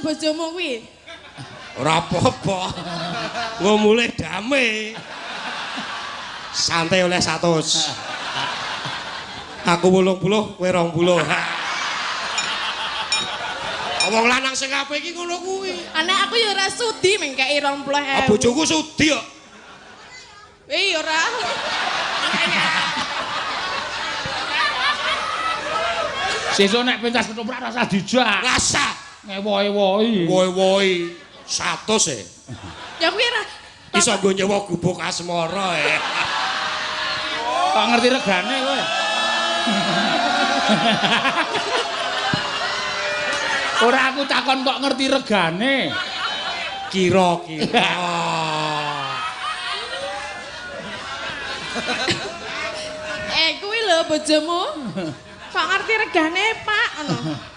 bojomu kuwi? Ora apa-apa. Nggo mulih dame. Santai oleh 100. Aku 80, kowe 20. Wong lanang sing apik iki ngono kuwi. Anek aku ya ora sudi mengkei 20.000. Bojoku sudi kok. Ora. Sesuk nek pentas ketoprak rasa dijak. Rasa Ngewohi-wohi. woi-woi 100 Ya kuwi ora. Iso nggo nyewa gubuk asmara Kok ngerti regane kowe? Ora aku takon kok ngerti regane. Kira-kira. Kuwi lho bojomu. Kok ngerti regane, Pak? Ngono.